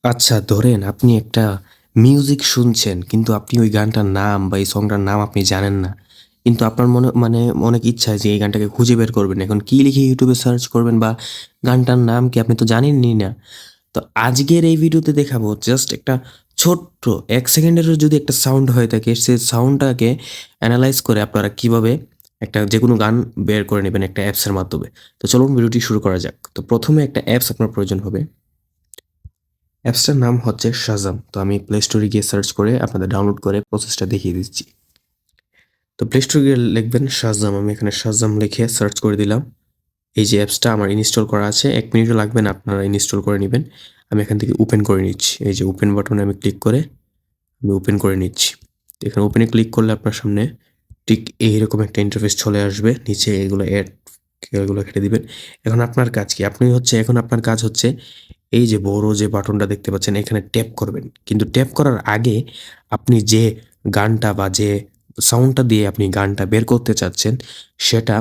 আচ্ছা ধরেন আপনি একটা মিউজিক শুনছেন কিন্তু আপনি ওই গানটার নাম বা এই সংটার নাম আপনি জানেন না। কিন্তু আপনার অনেক ইচ্ছা যে এই গানটাকে খুঁজে বের করবেন। এখন কি লিখে YouTube এ সার্চ করবেন বা গানটার নাম কি আপনি তো জানেনই না। তো আজকের এই ভিডিওতে দেখাবো জাস্ট একটা ছোট্ট ১ সেকেন্ডেরও যদি একটা সাউন্ড হয়ে থাকে সেই সাউন্ডটাকে এনালাইজ করে আপনারা কিভাবে একটা যেকোনো গান বের করে নেবেন একটা অ্যাপসের মাধ্যমে। তো চলুন ভিডিওটি শুরু করা যাক। তো ১ম এ একটা অ্যাপস আপনার প্রয়োজন হবে। অ্যাপসটার নাম হচ্ছে Shazam। তো আমি প্লে স্টোরে গিয়ে সার্চ করে আপনাদের ডাউনলোড করে প্রসেসটা দেখিয়ে দিচ্ছি। তো প্লে স্টোরে গিয়ে লিখবেন Shazam, আমি এখানে Shazam লিখে সার্চ করে দিলাম। এই যে অ্যাপসটা আমার ইনস্টল করা আছে, ১ মিনিটও লাগবে না, আপনারা ইনস্টল করে নিবেন। আমি এখান থেকে ওপেন করে নিচ্ছি। এই যে ওপেন বাটনে আমি ক্লিক করে আমি ওপেন করে নিচ্ছি। তো এখানে ওপেনে ক্লিক করলে আপনার সামনে ঠিক এইরকম একটা ইন্টারফেস চলে আসবে। নিচে এগুলো এগুলো কেটে দিবেন। এখন আপনার কাজ কি? এখন আপনার কাজ হচ্ছে এই যে বড় যে বাটনটা দেখতে পাচ্ছেন এখানে ট্যাপ করবেন। কিন্তু ট্যাপ করার আগে আপনি যে গানটা বা যে সাউন্ডটা দিয়ে আপনি গানটা বের করতে চাচ্ছেন সেটা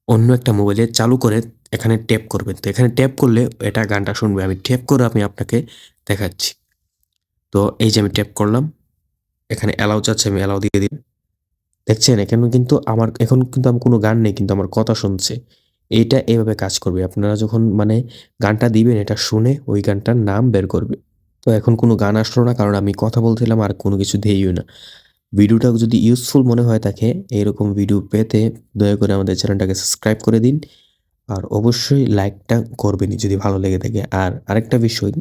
অন্য একটা মোবাইলে চালু করে এখানে ট্যাপ করবেন। তো এখানে ট্যাপ করলে এটা গানটা শুনবে। আমি ট্যাপ করে আমি আপনাকে দেখাচ্ছি। তো এই যে আমি ট্যাপ করলাম। এখানে অ্যালাও চাচ্ছে, আমি অ্যালাও দিয়ে দিলাম। দেখছেন এখন কিন্তু আমার কোনো গান নেই কিন্তু আমার কথা শুনছে। এইটা এভাবে কাজ করবে। আপনারা যখন গানটা দিবেন এটা শুনে ওই গানটার নাম বের করবে। তো এখন কোনো গান আসলো না কারণ আমি কথা বলছিলাম আর কোনো কিছু দেইও না। ভিডিওটা যদি ইউজফুল মনে হয় থাকে এরকম ভিডিও পেতে দয়া করে আমাদের চ্যানেলটাকে সাবস্ক্রাইব করে দিন। আর অবশ্যই লাইকটা করবেনই যদি ভালো লেগে থাকে। আর আরেকটা বিষয়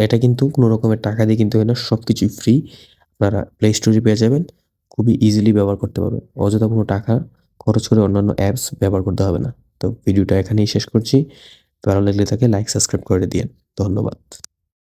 এটা কিন্তু কোনো রকমের টাকা দিয়ে কিনতে হয় না। সবকিছুই ফ্রি। আপনারা প্লে স্টোরে পেয়ে যাবেন। খুবই ইজিলি ব্যবহার করতে পারবেন। অযথা কোনো টাকা খরচ করে অন্যান্য অ্যাপস ব্যবহার করতে হবে না। তো ভিডিওটা এখানেই শেষ করছি। ভালো লাগলে তাকে লাইক, সাবস্ক্রাইব করে দিয়েন। ধন্যবাদ।